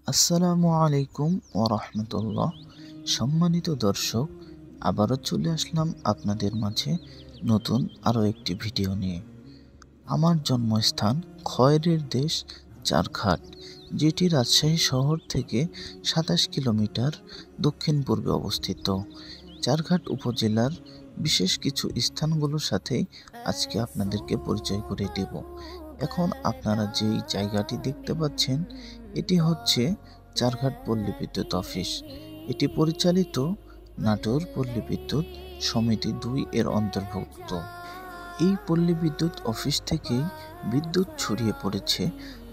আসসালামু আলাইকুম রাহমাতুল্লাহ। সম্মানিত দর্শক, আবারও চলে আসলাম আপনাদের মাঝে নতুন আরও একটি ভিডিও নিয়ে। আমার জন্মস্থান খয়েরের দেশ চারঘাট, যেটি রাজশাহী শহর থেকে ২৭ কিলোমিটার দক্ষিণ পূর্বে অবস্থিত। চারঘাট উপজেলার বিশেষ কিছু স্থানগুলোর সাথে আজকে আপনাদেরকে পরিচয় করে দেব। এখন আপনারা যেই জায়গাটি দেখতে পাচ্ছেন, এটি হচ্ছে চারঘাট পল্লী বিদ্যুৎ অফিস। এটি পরিচালিত নাটোর পল্লী বিদ্যুৎ সমিতি ২ এর অন্তর্ভুক্ত। এই পল্লী বিদ্যুৎ অফিস থেকেই বিদ্যুৎ ছড়িয়ে পড়েছে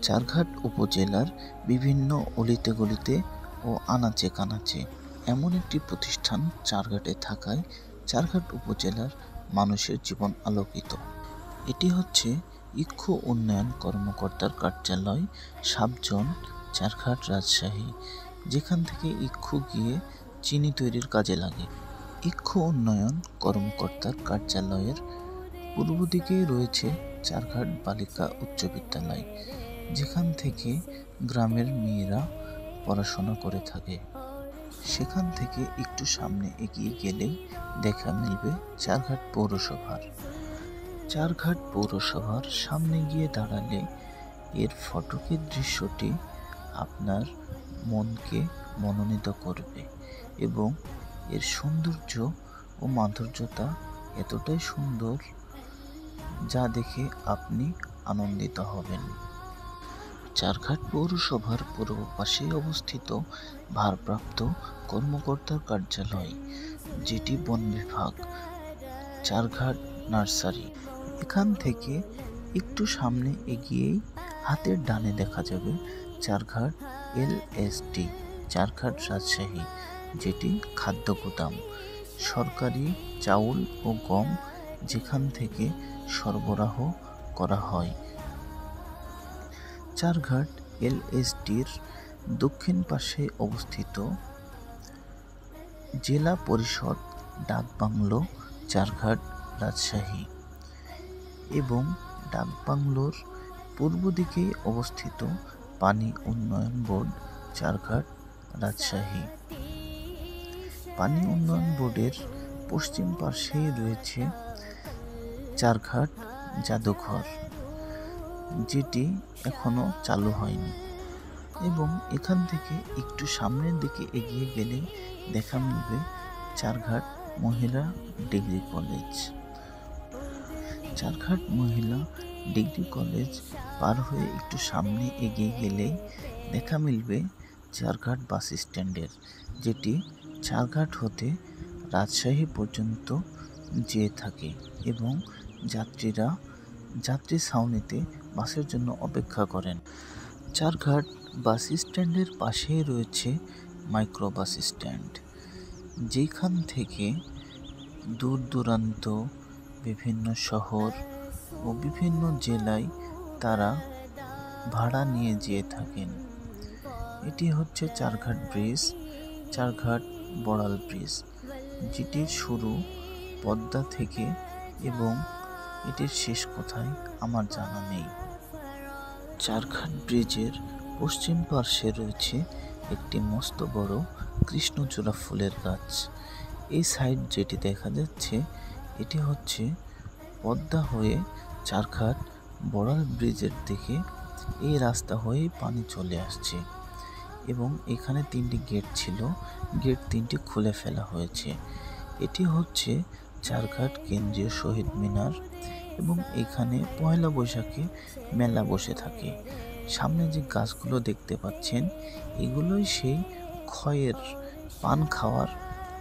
চারঘাট উপজেলার বিভিন্ন অলিতে গলিতে ও আনাচে কানাচে। এমন একটি প্রতিষ্ঠান চারঘাটে থাকায় চারঘাট উপজেলার মানুষের জীবন আলোকিত। এটি হচ্ছে ইক্ষু উন্নয়ন কর্মকর্তার কার্যালয়, সাবজন, চারঘাট, রাজশাহী, যেখান থেকে ইক্ষু গিয়ে চিনি তৈরির কাজে লাগে। ইক্ষু উন্নয়ন কর্মকর্তার কার্যালয়ের পূর্ব দিকেই রয়েছে চারঘাট বালিকা উচ্চ বিদ্যালয়, যেখান থেকে গ্রামের মেয়েরা পড়াশোনা করে থাকে। সেখান থেকে একটু সামনে এগিয়ে গেলেই দেখা মিলবে চারঘাট পৌরসভার। চারঘাট পৌরসভার সামনে গিয়ে দাঁড়ালে এর ফটকের দৃশ্যটি আপনার মনকে মনোনীত করবে এবং এর সৌন্দর্য ও মাধুর্যতা এতটাই সুন্দর যা দেখে আপনি আনন্দিত হবেন। চারঘাট পৌরসভার পূর্ব পাশেই অবস্থিত ভারপ্রাপ্ত কর্মকর্তার কার্যালয়, যেটি বন বিভাগ, চারঘাট নার্সারি। এখান থেকে একটু সামনে এগিয়েই হাতের ডানে দেখা যাবে চারঘাট LSD, চারঘাট রাজশাহী, যেটি খাদ্য গুদাম, সরকারি চাউল ও গম যেখান থেকে সরবরাহ করা হয়। চারঘাট LSDর দক্ষিণ পাশে অবস্থিত জেলা পরিষদ ডাকবাংলো, চারঘাট রাজশাহী, এবং ডাকবাংলোর পূর্ব দিকে অবস্থিত পানি উন্নয়ন বোর্ড, চারঘাট রাজশাহী। পানি উন্নয়ন বোর্ডের পশ্চিম পাশেই রয়েছে চারঘাট জাদুঘর, যেটি এখনো চালু হয়নি। এবং এখান থেকে একটু সামনের দিকে এগিয়ে গেলে দেখা মিলবে চারঘাট মহিলা ডিগ্রি কলেজ। চারঘাট মহিলা ডিগ্রি কলেজ পার হয়ে একটু সামনে এগিয়ে গেলেই দেখা মিলবে চারঘাট বাস স্ট্যান্ডের, যেটি চারঘাট হতে রাজশাহী পর্যন্ত যেয়ে থাকে এবং যাত্রীরা যাত্রী ছাউনিতে বাসের জন্য অপেক্ষা করেন। চারঘাট বাস স্ট্যান্ডের পাশেই রয়েছে মাইক্রো বাস স্ট্যান্ড, যেখান থেকে দূর দূরান্ত বিভিন্ন শহর ও বিভিন্ন জেলায় তারা ভাড়া নিয়ে যেয়ে থাকেন। এটি হচ্ছে চারঘাট ব্রিজ, চারঘাট বড়াল ব্রিজ, যেটির শুরু পদ্মা থেকে এবং এটির শেষ কোথায় আমার জানা নেই। চারঘাট ব্রিজের পশ্চিম পার্শ্বে রয়েছে একটি মস্ত বড় কৃষ্ণচূড়া ফুলের গাছ। এই সাইড যেটি দেখা যাচ্ছে, এটি হচ্ছে পদ্মা হয়ে চারঘাট বড়াল ব্রিজের দিকে এই রাস্তা হয়ে পানি চলে আসছে এবং এখানে 3টি গেট ছিল, গেট 3টি খুলে ফেলা হয়েছে। এটি হচ্ছে চারঘাট কেন্দ্রীয় শহীদ মিনার এবং এখানে পয়লা বৈশাখে মেলা বসে থাকে। সামনে যে গাছগুলো দেখতে পাচ্ছেন, এগুলোই সেই খয়ের পান খাওয়ার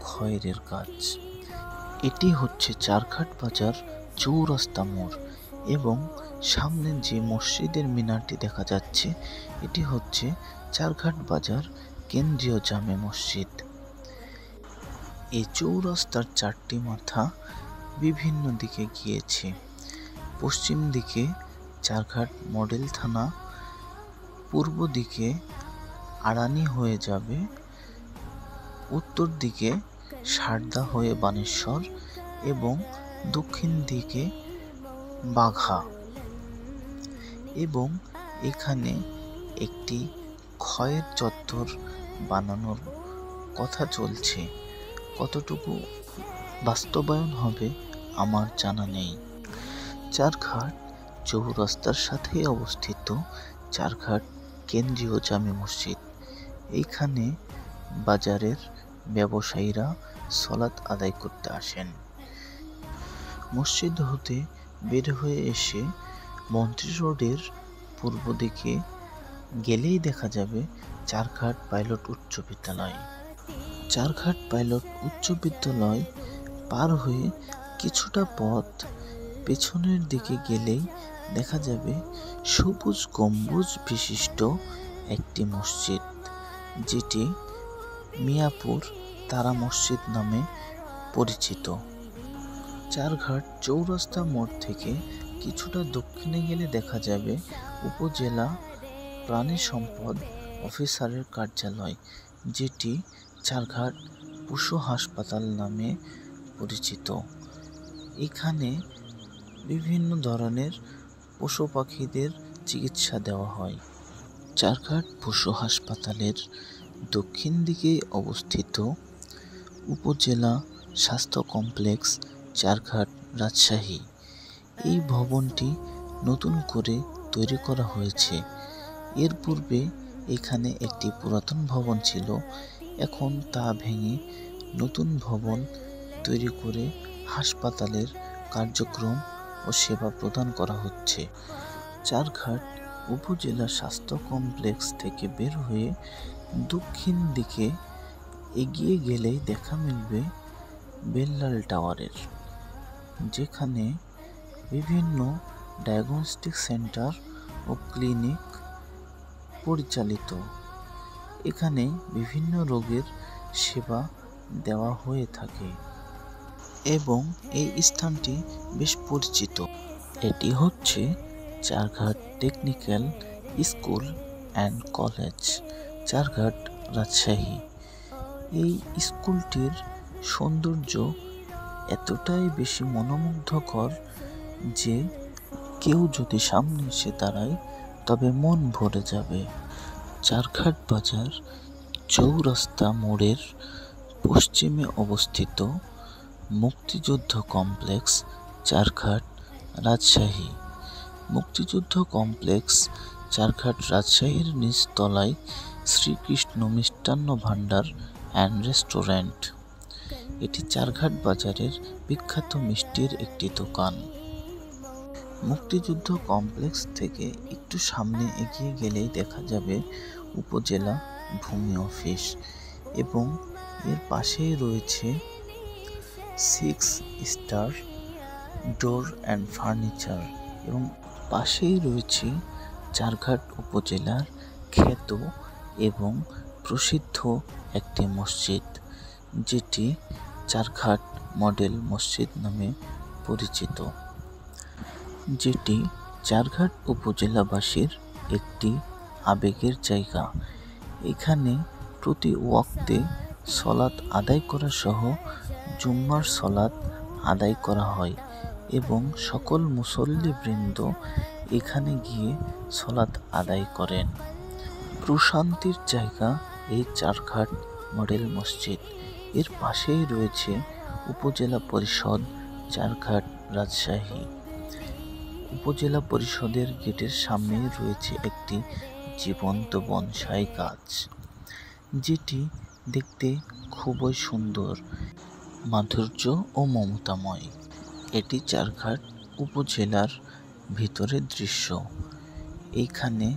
খয়েরের গাছ। এটি হচ্ছে চারঘাট বাজার চৌরাস্তা মোড় এবং সামনে যে মসজিদের মিনারটি দেখা যাচ্ছে, এটি হচ্ছে চারঘাট বাজার কেন্দ্রীয় জামে মসজিদ। এই চৌরাস্তার 4টি মাথা বিভিন্ন দিকে গিয়েছে। পশ্চিম দিকে চারঘাট মডেল থানা, পূর্ব দিকে আড়ানি হয়ে যাবে, উত্তর দিকে সারদা হয়ে বানেশ্বর এবং দক্ষিণ দিকে বাঘা। এবং এখানে একটি খয়ের চত্বর বানানোর কথা চলছে, কতটুকু বাস্তবায়ন হবে আমার জানা নেই। চারঘাট চৌরাস্তার সাথেই অবস্থিত চারঘাট কেন্দ্রীয় জামে মসজিদ। এইখানে বাজারের ব্যবসায়ীরা সলাত আদায় করতে আসেন। মসজিদ হতে বের হয়ে এসে মন্ত্রী রোডের পূর্ব দিকে গেলেই দেখা যাবে চারঘাট পাইলট উচ্চ বিদ্যালয়। চারঘাট পাইলট উচ্চ বিদ্যালয় পার হয়ে কিছুটা পথ পেছনের দিকে গেলেই দেখা যাবে সবুজ গম্বুজ বিশিষ্ট একটি মসজিদ, যেটি মিয়াপুর তারা মসজিদ নামে পরিচিত। চারঘাট চৌরাস্তা মোড় থেকে কিছুটা দক্ষিণে গেলে দেখা যাবে উপজেলা প্রাণী সম্পদ অফিসারের কার্যালয়, যেটি চারঘাট পশু হাসপাতাল নামে পরিচিত। এখানে বিভিন্ন ধরনের পশু পাখিদের চিকিৎসা দেওয়া হয়। চারঘাট পশু হাসপাতালের দক্ষিণ দিকে অবস্থিত উপজেলা স্বাস্থ্য কমপ্লেক্স চারঘাট রাজশাহী। এই ভবনটি নতুন করে তৈরি করা হয়েছে। এর পূর্বে এখানে একটি পুরাতন ভবন ছিল, এখন তা ভেঙে নতুন ভবন তৈরি করে হাসপাতালের কার্যক্রম ও সেবা প্রদান করা হচ্ছে। চারঘাট উপজেলা স্বাস্থ্য কমপ্লেক্স থেকে বের হয়ে দক্ষিণ দিকে এগিয়ে গেলেই দেখা মিলবে বেল্লাল টাওয়ারের, যেখানে বিভিন্ন ডায়াগনস্টিক সেন্টার ও ক্লিনিক পরিচালিত। এখানে বিভিন্ন রোগের সেবা দেওয়া হয়ে থাকে এবং এই স্থানটি বেশ পরিচিত। এটি হচ্ছে Charghat technical school and college, Charghat Rajshahi. এই স্কুলটির সৌন্দর্য এতটাই বেশি মনোমুগ্ধকর যে কেউ যদি সামনে এসে দাঁড়ায় তবে মন ভরে যাবে। চারঘাট বাজার চৌরাস্তা মোড়ের পশ্চিমে অবস্থিত মুক্তিযুদ্ধ কমপ্লেক্স চারঘাট রাজশাহী। মুক্তিযুদ্ধ কমপ্লেক্স চারঘাট রাজশাহীর নিচতলায় শ্রীকৃষ্ণ মিষ্টান্ন ভাণ্ডার অ্যান্ড রেস্টুরেন্ট। এটি চারঘাট বাজারের বিখ্যাত মিষ্টির একটি দোকান। মুক্তিযুদ্ধ কমপ্লেক্স থেকে একটু সামনে এগিয়ে গেলেই দেখা যাবে উপজেলা ভূমি অফিস এবং এর পাশেই রয়েছে 6 স্টার ডোর অ্যান্ড ফার্নিচার এবং পাশেই রয়েছে চারঘাট উপজেলার খ্যাত এবং প্রসিদ্ধ একটি মসজিদ, যেটি চারঘাট মডেল মসজিদ নামে পরিচিত, যেটি চারঘাট উপজেলাবাসীর একটি আবেগের জায়গা। এখানে প্রতি ওয়াক্তে সলাত আদায় করা সহ জুম্মার সলাত আদায় করা হয় এবং সকল মুসল্লিবৃন্দ এখানে গিয়ে সলাত আদায় করেন। প্রশান্তির জায়গা এই চারঘাট মডেল মসজিদ। এর পাশেই রয়েছে উপজেলা পরিষদ চারঘাট রাজশাহী। উপজেলা পরিষদের গেটের সামনেই রয়েছে একটি জীবন্ত বনসাই গাছ, যেটি দেখতে খুবই সুন্দর, মাধুর্য ও মমতাময়। এটি চারঘাট উপজেলার ভিতরের দৃশ্য। এইখানে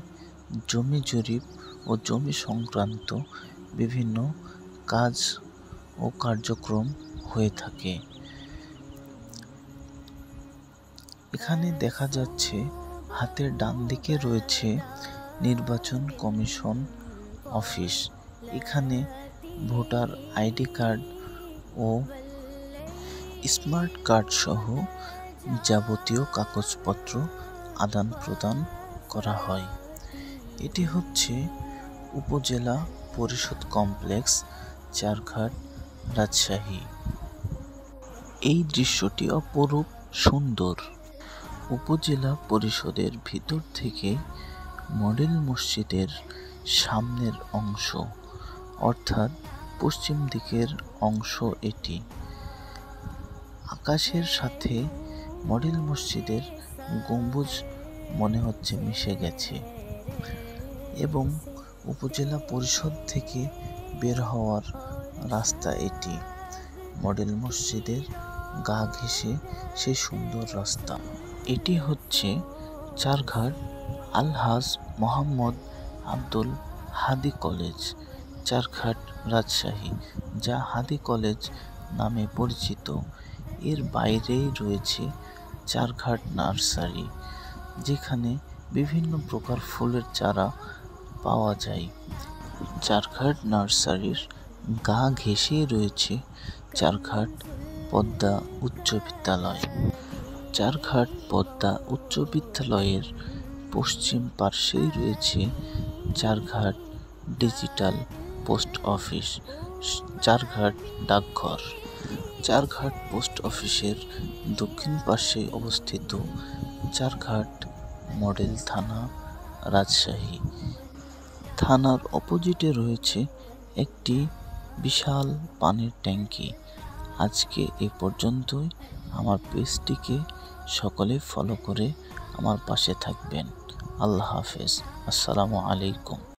জমি জরিপ ও জমি সংক্রান্ত বিভিন্ন কাজ ও কার্যক্রম হয়ে থাকে। এখানে দেখা যাচ্ছে হাতের ডান দিকে রয়েছে নির্বাচন কমিশন অফিস। এখানে ভোটার আইডি কার্ড ও স্মার্ট কার্ড সহ যাবতীয় কাগজপত্র আদান প্রদান করা হয়। এটি হচ্ছে উপজেলা পরিষদ কমপ্লেক্স চারঘাট রাজশাহী। এই দৃশ্যটি অপরূপ সুন্দর। উপজেলা পরিষদের ভিতর থেকে মডেল মসজিদের সামনের অংশ, অর্থাৎ পশ্চিম দিকের অংশ এটি। আকাশের সাথে মডেল মসজিদের গম্বুজ মনে হচ্ছে মিশে গেছে এবং উপজেলা পরিষদ থেকে বের হওয়ার রাস্তা এটি। মডেল মসজিদের গা ঘেঁষে সেই সুন্দর রাস্তা। এটি হচ্ছে চারঘাট আলহাজ মোহাম্মদ আব্দুল হাদী কলেজ, চারঘাট, রাজশাহী, যা হাদী কলেজ নামে পরিচিত। এর বাইরেই রয়েছে চারঘাট নার্সারি, যেখানে বিভিন্ন প্রকার ফুলের চারা পাওয়া যায়। চারঘাট নার্সারির গা ঘেঁষে রয়েছে চারঘাট পদ্মা উচ্চ বিদ্যালয়। চারঘাট পদ্মা উচ্চ বিদ্যালয়ের পশ্চিম পার্শ্বেই রয়েছে Charghat digital post office, Charghat ডাকঘর। চারঘাট পোস্ট অফিসের দক্ষিণ পার্শ্বে অবস্থিত চারঘাট মডেল থানা, রাজশাহী। থানার অপোজিটে রয়েছে একটি বিশাল পানির ট্যাঙ্কি। আজকে এ পর্যন্তই। আমার পেজটিকে সকলে ফলো করে আমার পাশে থাকবেন। আল্লাহ হাফেজ। আসসালামু আলাইকুম।